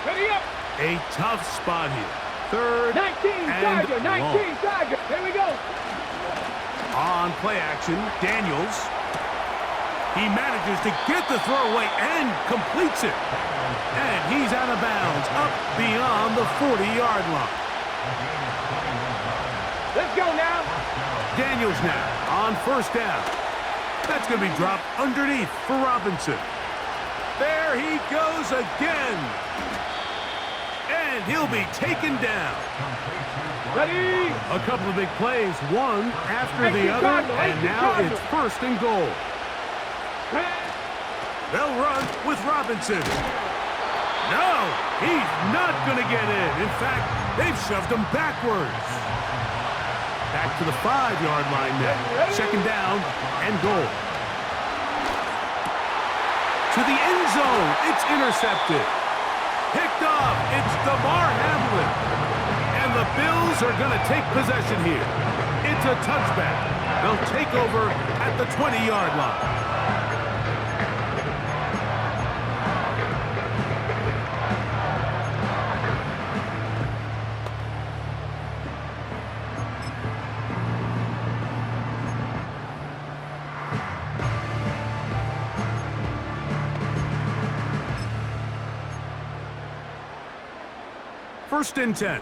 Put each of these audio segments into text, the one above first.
Ready up. A tough spot here. Third 19 and Tiger, 19 long. Tiger. Here we go. On play action, Daniels. He manages to get the throw away and completes it. And he's out of bounds, up beyond the 40-yard line. Let's go now. Daniels now on first down. That's going to be dropped underneath for Robinson. There he goes again. And he'll be taken down. Ready. A couple of big plays, one after the other, and now it's first and goal. They'll run with Robinson. No, he's not going to get in. In fact, they've shoved him backwards. Back to the 5-yard line now. Second down and goal. To the end zone. It's intercepted. Picked off. It's DeMar Hamlin. And the Bills are going to take possession here. It's a touchback. They'll take over at the 20-yard line. First and 10.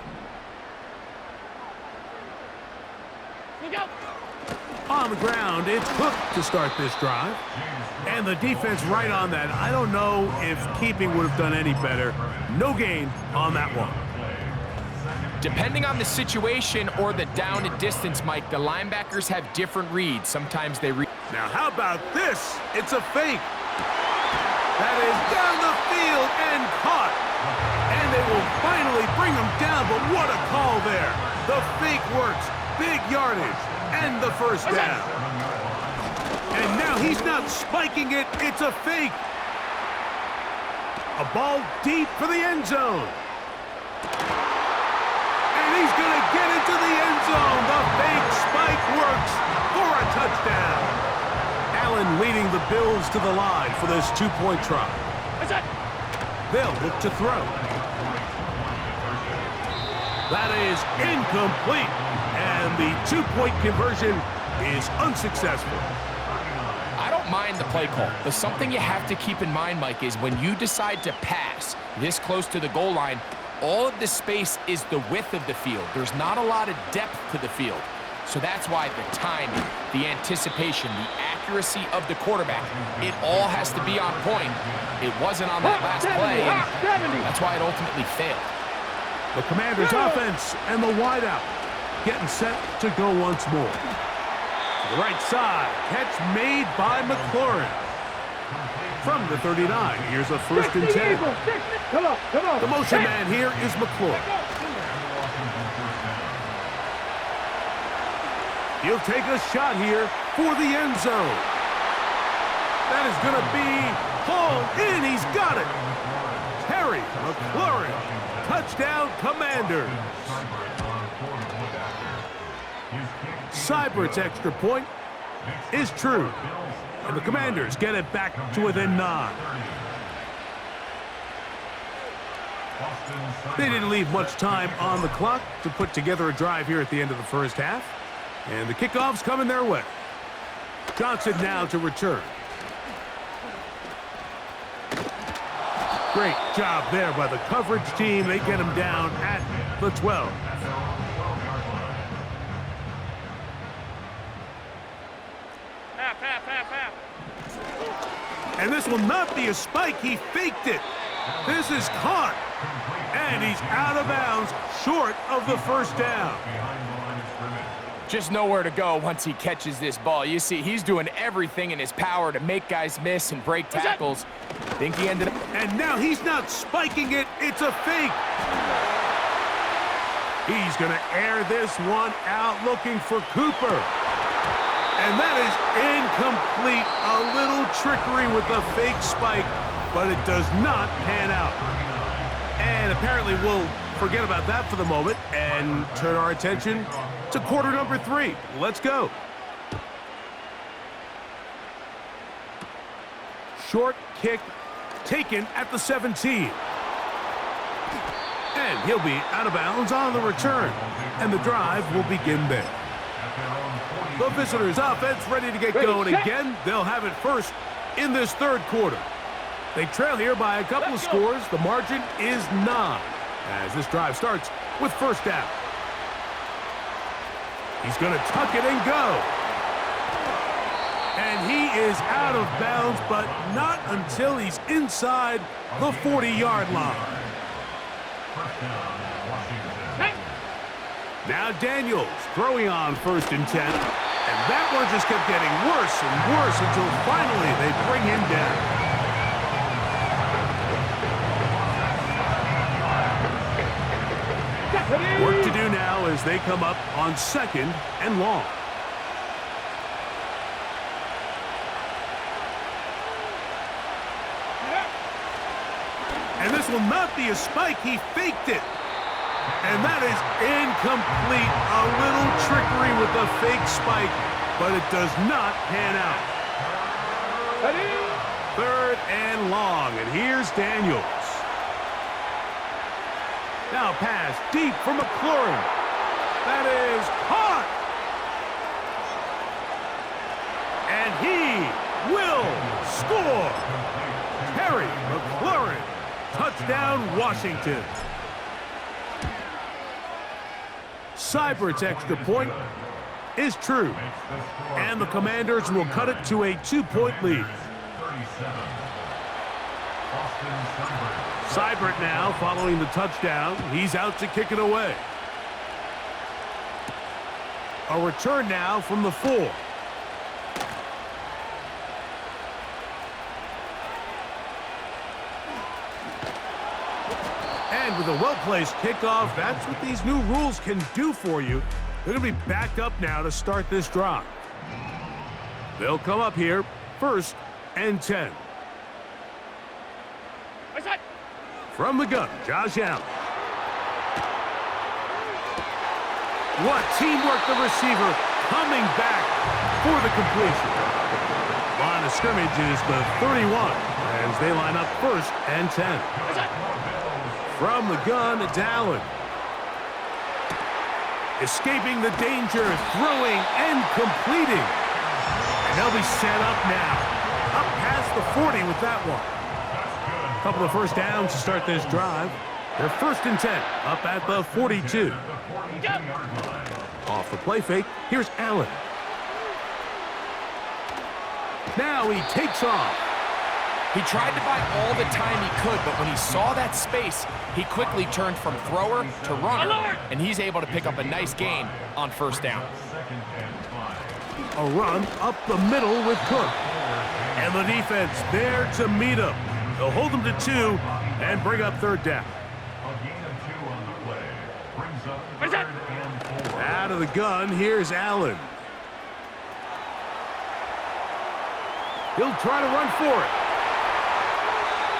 On the ground, it's Cook to start this drive. And the defense right on that. I don't know if keeping would have done any better. No gain on that one. Depending on the situation or the down and distance, Mike, the linebackers have different reads. Sometimes they read. Now, how about this? It's a fake. That is down the field and caught. And they will finally bring him down, but what a call there. The fake works. Big yardage. And the first down. And now he's not spiking it. It's a fake. A ball deep for the end zone. And he's going to get into the end zone. The fake spike works for a touchdown. Allen leading the Bills to the line for this two-point try. They'll look to throw. That is incomplete. And the two-point conversion is unsuccessful. I don't mind the play call, but something you have to keep in mind, Mike, is when you decide to pass this close to the goal line, all of the space is the width of the field. There's not a lot of depth to the field. So that's why the timing, the anticipation, the accuracy of the quarterback, it all has to be on point. It wasn't on that last play, and that's why it ultimately failed. The Commanders' offense and the wideout getting set to go once more. To the right side, catch made by McLaurin. From the 39, here's a first and 10. Come on. The motion man here is McLaurin. He'll take a shot here for the end zone. That is going to be hauled in. He's got it. Terry McLaurin. Touchdown, Commanders. Seibert's extra point is true. And the Commanders get it back to within 9. They didn't leave much time on the clock to put together a drive here at the end of the first half. And the kickoff's coming their way. Johnson now to return. Great job there by the coverage team. They get him down at the 12. And this will not be a spike. He faked it. This is caught. And he's out of bounds, short of the first down. Just nowhere to go once he catches this ball. You see, he's doing everything in his power to make guys miss and break tackles. Think he ended up... And now he's not spiking it. It's a fake. He's going to air this one out looking for Cooper. And that is incomplete. A little trickery with the fake spike, but it does not pan out. And apparently we'll forget about that for the moment and turn our attention to quarter number 3. Let's go. Short kick taken at the 17. And he'll be out of bounds on the return. And the drive will begin there. The visitors' offense ready to get going again. They'll have it first in this third quarter. They trail here by a couple of scores. The margin is 9 as this drive starts with first down. He's going to tuck it and go. And he is out of bounds, but not until he's inside the 40-yard line. Now Daniels throwing on 1st and 10. And that one just kept getting worse and worse until finally they bring him down. Work to do now as they come up on 2nd and long. And this will not be a spike. He faked it. And that is incomplete. A little trickery with the fake spike, but it does not pan out. 3rd and long, and here's Daniels. Now pass deep for McLaurin. That is caught. And he will score. Terry McLaurin. Touchdown, Washington. Seibert's extra point is true. And the Commanders will cut it to a 2-point lead. Seibert now following the touchdown. He's out to kick it away. A return now from the 4. And with a well-placed kickoff, that's what these new rules can do for you. They're going to be back up now to start this drive. They'll come up here 1st and 10. From the gun, Josh Allen. What teamwork, the receiver coming back for the completion. Line of scrimmage is the 31 as they line up 1st and 10. From the gun, it's Allen. Escaping the danger, throwing and completing. And they'll be set up now. Up past the 40 with that one. Couple of first downs to start this drive. They're 1st and 10, up at the 42. Off the play fake, here's Allen. Now he takes off. He tried to buy all the time he could, but when he saw that space, he quickly turned from thrower to runner, and he's able to pick up a nice gain on 1st down. A run up the middle with Cook. And the defense there to meet him. They'll hold them to 2 and bring up 3rd down. Out of the gun, here's Allen. He'll try to run for it.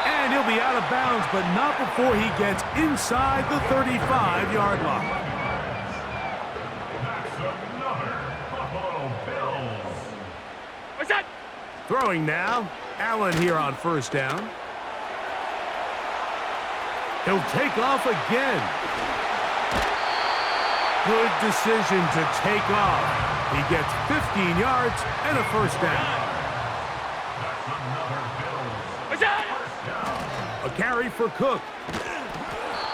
And he'll be out of bounds, but not before he gets inside the 35-yard line. Throwing now, Allen here on 1st down. He'll take off again. Good decision to take off. He gets 15 yards and a 1st down. A carry for Cook.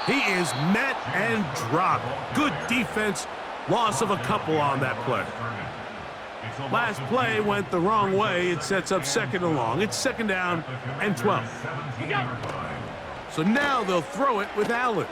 He is met and dropped. Good defense. Loss of a couple on that play. Last play went the wrong way. It sets up 2nd and long. It's 2nd down and 12. So now they'll throw it with Allen.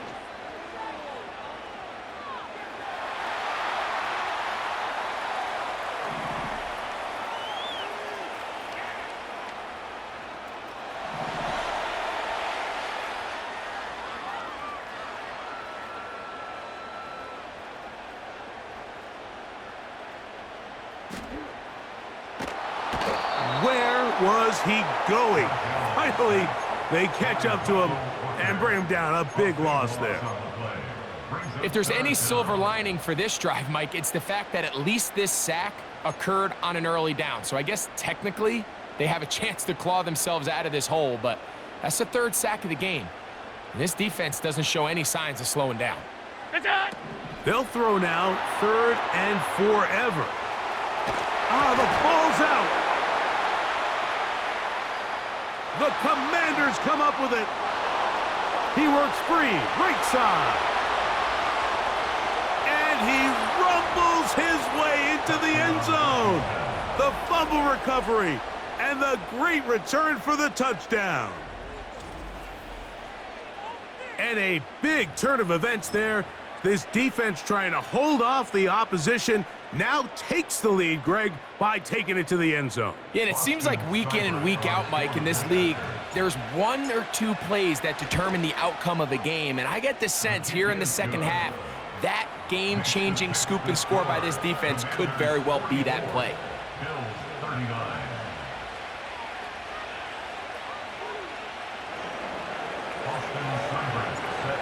Where was he going? Finally, they catch up to him and bring him down. A big loss there. If there's any silver lining for this drive, Mike, it's the fact that at least this sack occurred on an early down. So I guess technically they have a chance to claw themselves out of this hole, but that's the 3rd sack of the game. This defense doesn't show any signs of slowing down. They'll throw now, 3rd and forever. Ah, the ball's out. The Commanders come up with it. He works free, right side. And he rumbles his way into the end zone. The fumble recovery and the great return for the touchdown. And a big turn of events there. This defense trying to hold off the opposition now takes the lead, Greg, by taking it to the end zone. Yeah, and it seems like week in and week out, Mike, in this league, there's 1 or 2 plays that determine the outcome of a game. And I get the sense here in the second half, that game-changing scoop and score by this defense could very well be that play.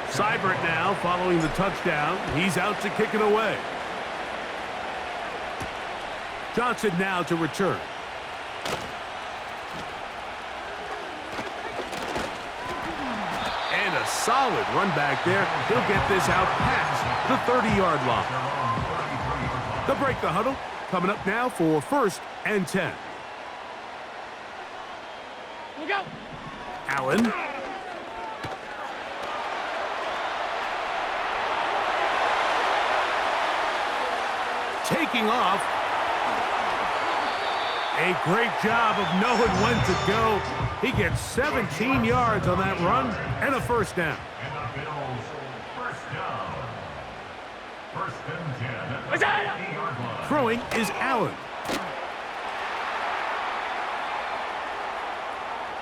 Seibert now following the touchdown. He's out to kick it away. Johnson now to return. And a solid run back there. He'll get this out past the 30-yard line. They'll break the huddle. Coming up now for 1st and 10. Here we go. Allen. Taking off. A great job of knowing when to go. He gets 17 yards on that run and a 1st down. Throwing is Allen.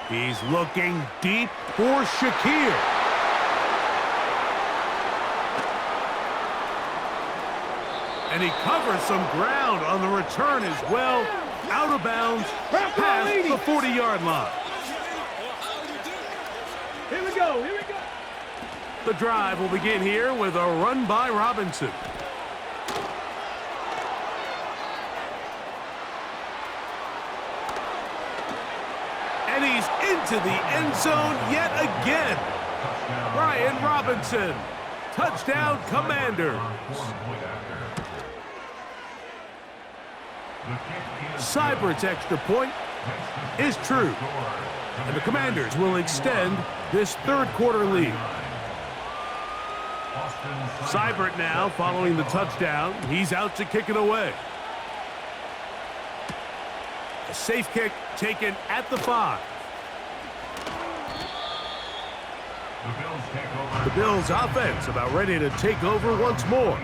He's looking deep for Shakir. And he covers some ground on the return as well. Out of bounds, past the 40-yard line. Here we go. Here we go. The drive will begin here with a run by Robinson. And he's into the end zone yet again. Brian Robinson. Touchdown, Commanders. Seibert's extra point is true. And the Commanders will extend this 3rd quarter lead. Seibert now following the touchdown. He's out to kick it away. A safe kick taken at the 5. The Bills offense about ready to take over once more.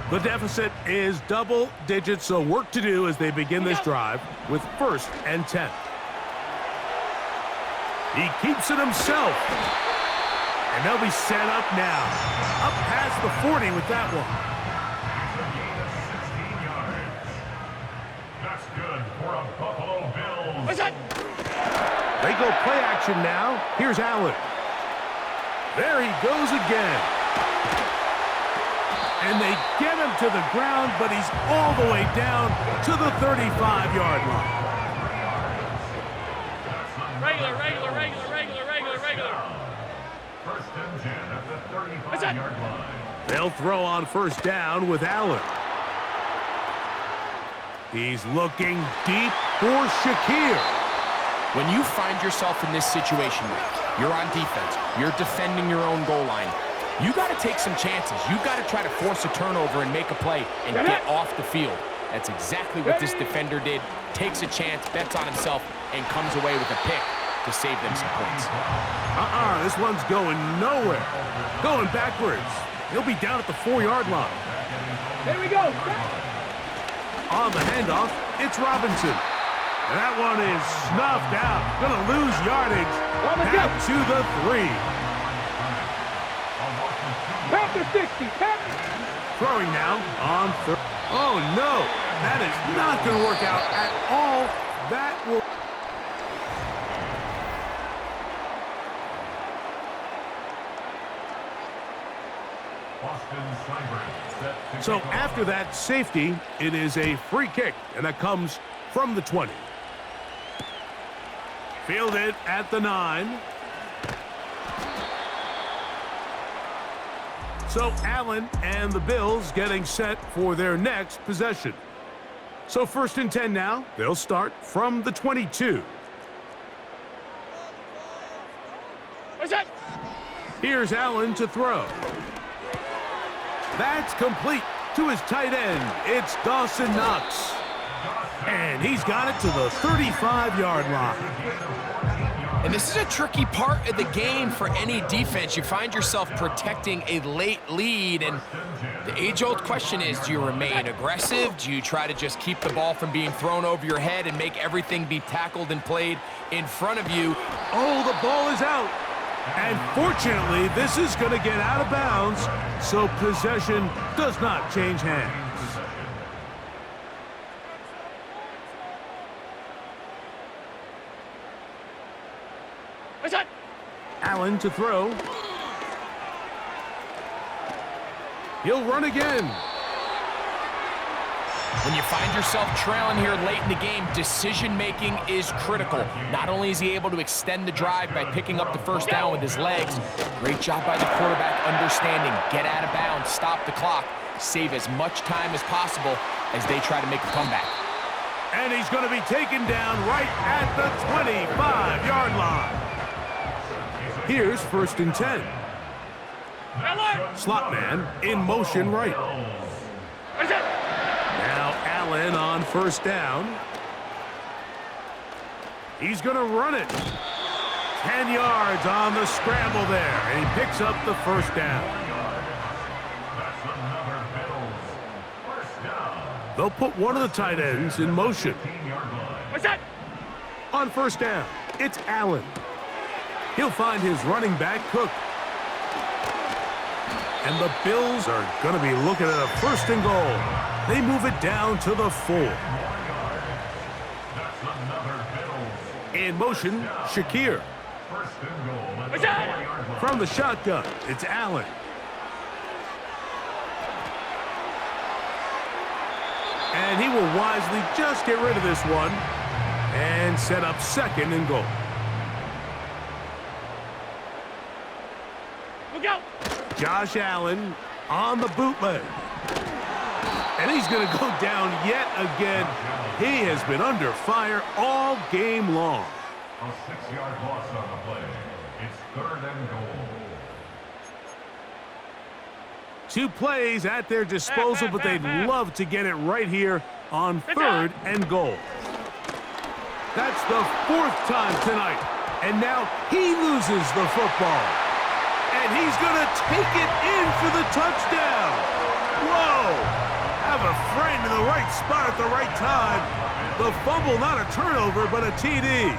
The deficit is double digits, so work to do as they begin this drive with 1st and 10. He keeps it himself. And they'll be set up now. Up past the 40 with that one. That's good for a Buffalo Bills. What's that? They go play action now. Here's Allen. There he goes again. And they get him to the ground, but he's all the way down to the 35-yard line. Regular. First and 10 at the 35-yard line. They'll throw on 1st down with Allen. He's looking deep for Shakir. When you find yourself in this situation, you're on defense, you're defending your own goal line, you got to take some chances. You got to try to force a turnover and make a play and get off the field. That's exactly what this defender did. Takes a chance, bets on himself, and comes away with a pick to save them some points. This one's going nowhere. Going backwards. He'll be down at the 4-yard line. Here we go. On the handoff, it's Robinson. And that one is snuffed out. Gonna lose yardage. Back to the 3. Panther 60. Panther. Throwing now on 3rd. Oh, no. That is not going to work out at all. That will... So after that safety, it is a free kick, and that comes from the 20. Fielded at the 9. So Allen and the Bills getting set for their next possession. So 1st and 10 now. They'll start from the 22. What's that? Here's Allen to throw. That's complete to his tight end. It's Dawson Knox. And he's got it to the 35-yard line. And this is a tricky part of the game for any defense. You find yourself protecting a late lead, and the age-old question is, do you remain aggressive? Do you try to just keep the ball from being thrown over your head and make everything be tackled and played in front of you? Oh, the ball is out. And fortunately, this is going to get out of bounds, so possession does not change hands. What's that? Allen to throw. He'll run again. When you find yourself trailing here late in the game, decision-making is critical. Not only is he able to extend the drive by picking up the first down with his legs, great job by the quarterback understanding, get out of bounds, stop the clock, save as much time as possible as they try to make a comeback. And he's going to be taken down right at the 25-yard line. Here's 1st and 10. Slot man in motion right. What's that? Now Allen on 1st down. He's going to run it. 10 yards on the scramble there, and he picks up the 1st down. They'll put one of the tight ends in motion. What's that? On 1st down, it's Allen. He'll find his running back, Cook. And the Bills are going to be looking at a 1st and goal. They move it down to the 4. In motion, Shakir. What's that? From the shotgun, it's Allen. And he will wisely just get rid of this one and set up 2nd and goal. Look out! Josh Allen on the bootleg. And he's going to go down yet again. He has been under fire all game long. A 6-yard loss on the play. It's 3rd and goal. 2 plays at their disposal, but they'd love to get it right here on 3rd and goal. That's the 4th time tonight. And now he loses the football. And he's going to take it in for the touchdown. Whoa! Have a friend in the right spot at the right time. The fumble, not a turnover, but a TD.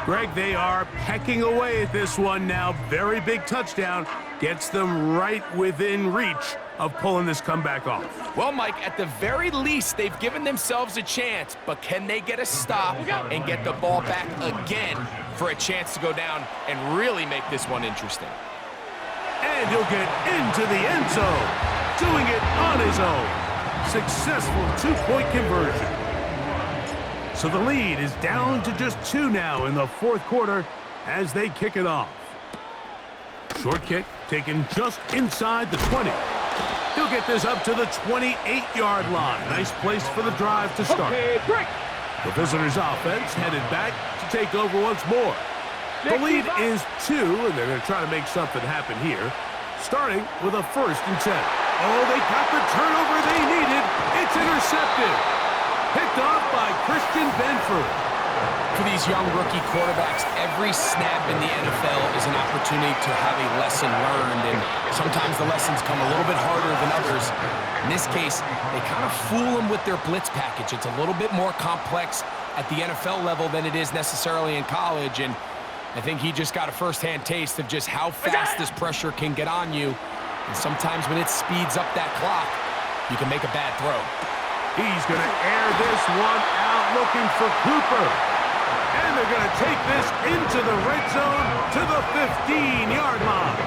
Greg, they are pecking away at this one now. Very big touchdown. Gets them right within reach of pulling this comeback off. Well, Mike, at the very least, they've given themselves a chance, but can they get a stop and get the ball back again for a chance to go down and really make this one interesting? And he'll get into the end zone, doing it on his own. Successful 2-point conversion. So the lead is down to just 2 now in the 4th quarter as they kick it off. Short kick taken just inside the 20. He'll get this up to the 28-yard line. Nice place for the drive to start. Okay, break. The visitors' offense headed back to take over once more. The lead is 2, and they're going to try to make something happen here, starting with a 1st and 10. Oh, they got the turnover they needed. It's intercepted. Picked off by Christian Benford. For these young rookie quarterbacks, every snap in the NFL is an opportunity to have a lesson learned, and sometimes the lessons come a little bit harder than others. In this case, they kind of fool them with their blitz package. It's a little bit more complex at the NFL level than it is necessarily in college, and I think he just got a first-hand taste of just how fast this pressure can get on you, and sometimes when it speeds up that clock, you can make a bad throw. He's going to air this one out looking for Cooper. And they're going to take this into the red zone to the 15-yard line.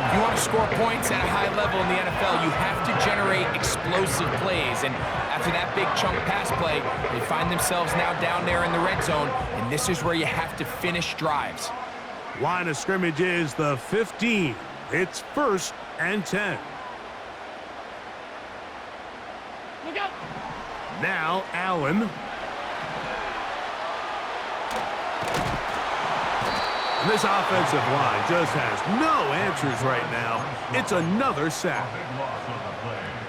If you want to score points at a high level in the NFL, you have to generate explosive plays. And after that big chunk pass play, they find themselves now down there in the red zone, and this is where you have to finish drives. Line of scrimmage is the 15. It's 1st and 10. Look out. Now Allen. And this offensive line just has no answers right now. It's another sack.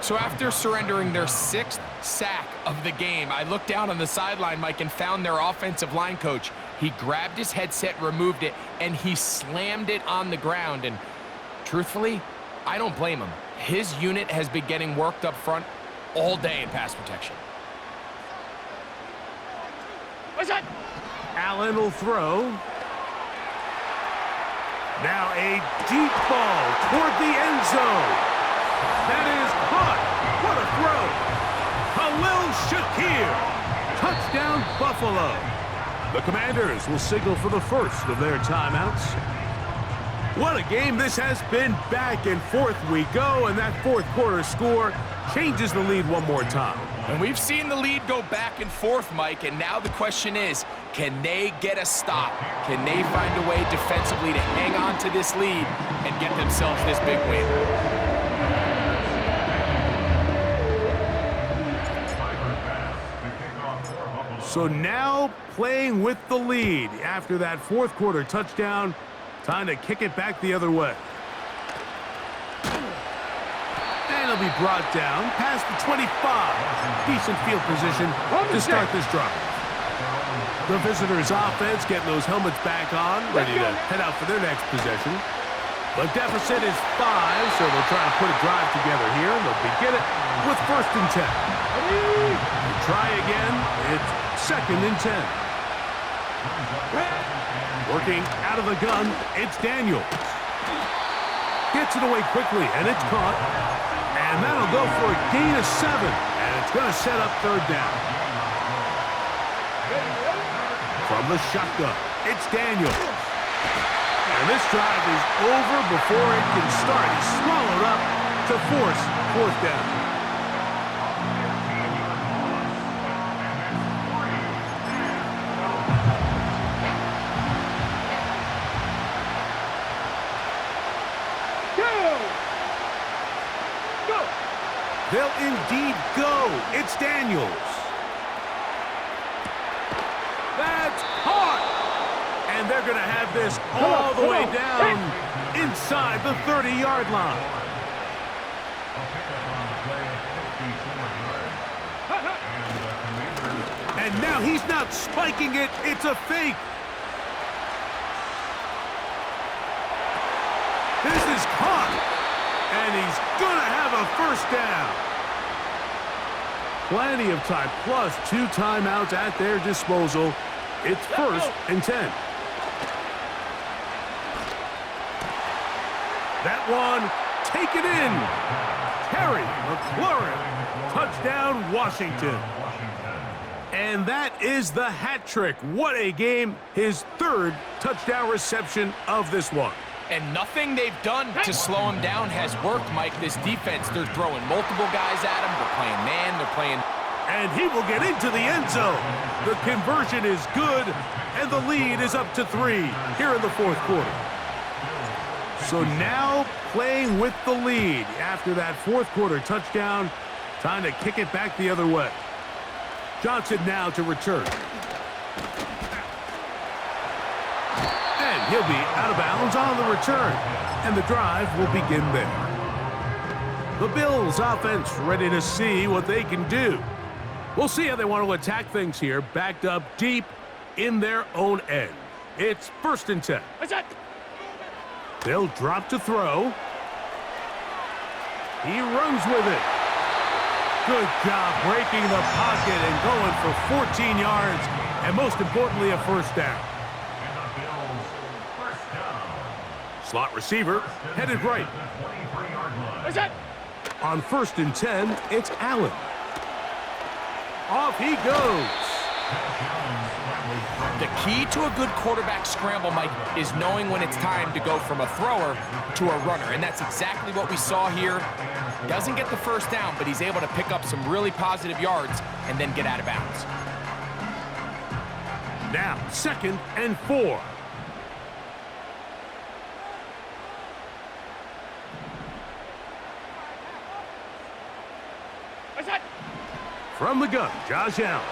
So after surrendering their 6th sack of the game, I looked down on the sideline, Mike, and found their offensive line coach. He grabbed his headset, removed it, and he slammed it on the ground. And truthfully, I don't blame him. His unit has been getting worked up front all day in pass protection. What's that? Allen will throw. Now a deep ball toward the end zone. That is caught. What a throw. Khalil Shakir. Touchdown, Buffalo. The Commanders will signal for the first of their timeouts. What a game this has been. Back and forth we go, and that fourth quarter score changes the lead one more time. And we've seen the lead go back and forth, Mike, and now the question is, can they get a stop? Can they find a way defensively to hang on to this lead and get themselves this big win? So now playing with the lead after that fourth quarter touchdown, time to kick it back the other way. And it'll be brought down past the 25. Decent field position to start this drive. The visitors' offense getting those helmets back on, ready to head out for their next possession. The deficit is 5, so they'll try to put a drive together here, and they'll begin it with 1st and 10. They try again. It's 2nd and 10. Working out of the gun, it's Daniels. Gets it away quickly, and it's caught. And that'll go for a gain of 7, and it's going to set up 3rd down. From the shotgun, it's Daniels. And this drive is over before it can start. He's swallowed up to force 4th down. They'll indeed go. It's Daniels. That's caught. And they're going to have this all the way down inside the 30-yard line. And now he's not spiking it. It's a fake. This is caught. And he's going to have a 1st down. Plenty of time, plus 2 timeouts at their disposal. It's 1st and 10. That one, taken in. Terry McLaurin, touchdown, Washington. And that is the hat trick. What a game. His 3rd touchdown reception of this one. And nothing they've done to slow him down has worked, Mike. This defense, they're throwing multiple guys at him. They're playing man. They're playing... And he will get into the end zone. The conversion is good, and the lead is up to 3 here in the fourth quarter. So now playing with the lead after that fourth quarter touchdown. Time to kick it back the other way. Johnson now to return. And he'll be out of bounds on the return. And the drive will begin there. The Bills offense ready to see what they can do. We'll see how they want to attack things here, backed up deep in their own end. It's 1st and 10. What's that? They'll drop to throw. He runs with it. Good job breaking the pocket and going for 14 yards, and most importantly, a 1st down. Slot receiver headed right. What's that? On 1st and 10, it's Allen. Off he goes. The key to a good quarterback scramble, Mike, is knowing when it's time to go from a thrower to a runner. And that's exactly what we saw here. Doesn't get the 1st down, but he's able to pick up some really positive yards and then get out of bounds. Now, 2nd and 4. that? From the gun, Josh Allen.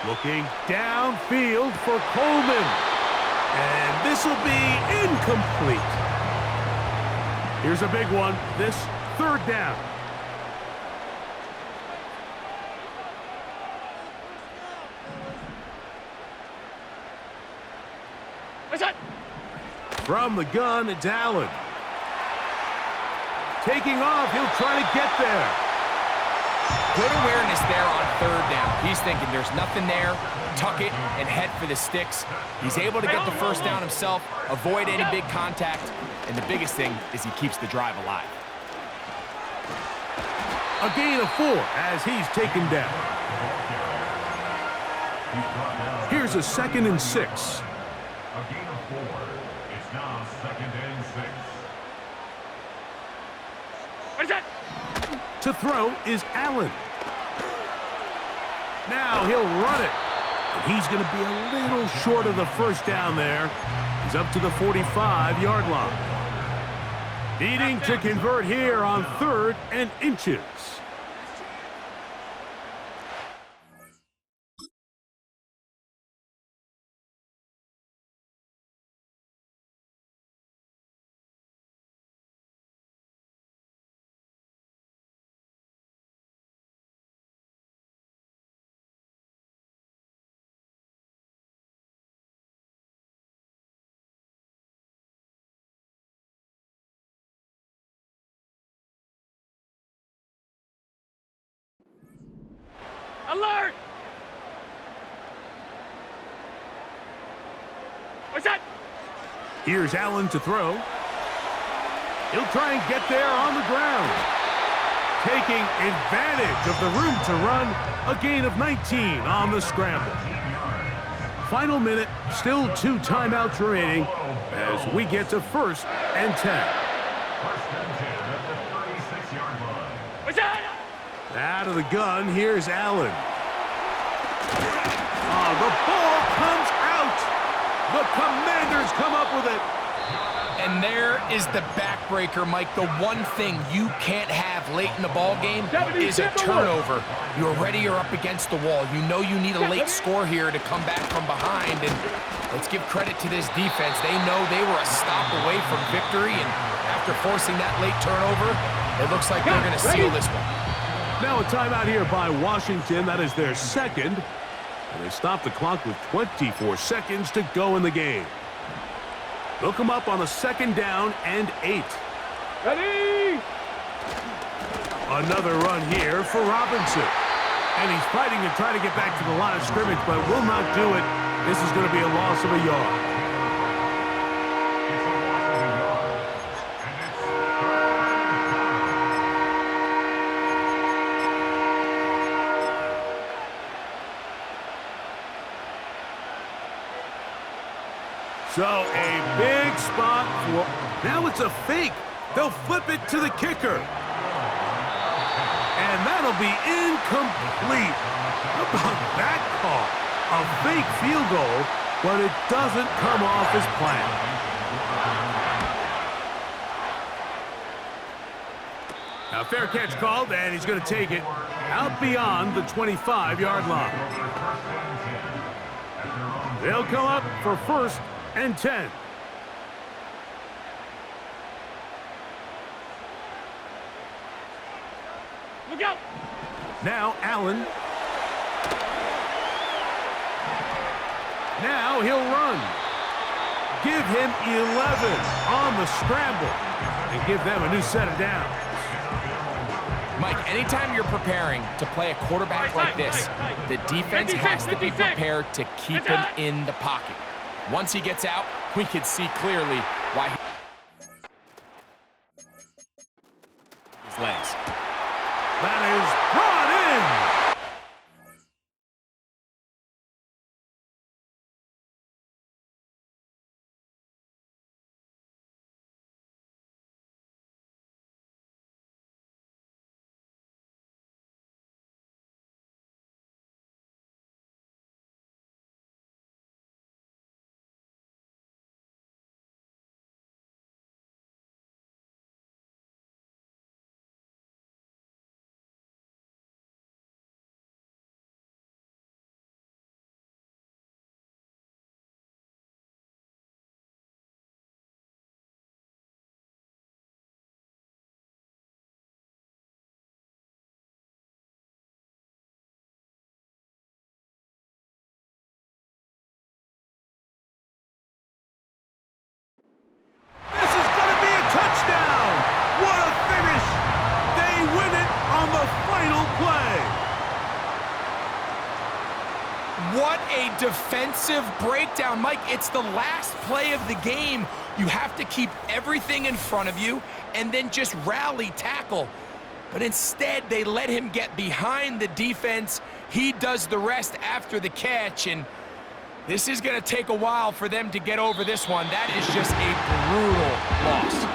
Looking downfield for Coleman. And this will be incomplete. Here's a big one. This third down. What's that? From the gun, it's Allen. Taking off, he'll try to get there. Good awareness there on third down. He's thinking there's nothing there, tuck it, and head for the sticks. He's able to get the first down himself, avoid any big contact, and the biggest thing is he keeps the drive alive. A gain of 4 as he's taken down. Here's a 2nd and 6. A gain of 4. It's now 2nd and 6. What's that? To throw is Allen. Now he'll run it. And he's going to be a little short of the first down there. He's up to the 45-yard line. Needing to convert here on 3rd and inches. Alert! What's that? Here's Allen to throw. He'll try and get there on the ground. Taking advantage of the room to run, a gain of 19 on the scramble. Final minute, still 2 timeouts remaining as we get to 1st and 10. 1st and 10 at the 36-yard line. What's that? Out of the gun, here's Allen. Oh, the ball comes out. The Commanders come up with it. And there is the backbreaker, Mike. The one thing you can't have late in the ball game is a turnover. You're ready, you're up against the wall. You know you need a late score here to come back from behind. And let's give credit to this defense. They know they were a stop away from victory. And after forcing that late turnover, it looks like they're going to seal this one. Now a timeout here by Washington. That is their 2nd. And they stop the clock with 24 seconds to go in the game. They'll come up on a 2nd down and 8. Ready? Another run here for Robinson. And he's fighting to try to get back to the line of scrimmage, but will not do it. This is going to be a loss of a yard. It's a loss of a yard. And it's 3rd So a big spot for... Now it's a fake. They'll flip it to the kicker. And that'll be incomplete. How about that call? A fake field goal, but it doesn't come off as planned. Now fair catch called, and he's going to take it out beyond the 25-yard line. They'll come up for 1st and 10. Look out! Now Allen. Now he'll run. Give him 11 on the scramble and give them a new set of downs. Mike, anytime you're preparing to play a quarterback like this, the defense has to be prepared to keep him in the pocket. Once he gets out, we can see clearly why his legs. That is brought in. defensive breakdown. Mike, it's the last play of the game. You have to keep everything in front of you and then just rally tackle. But instead, they let him get behind the defense. He does the rest after the catch, and this is going to take a while for them to get over this one. That is just a brutal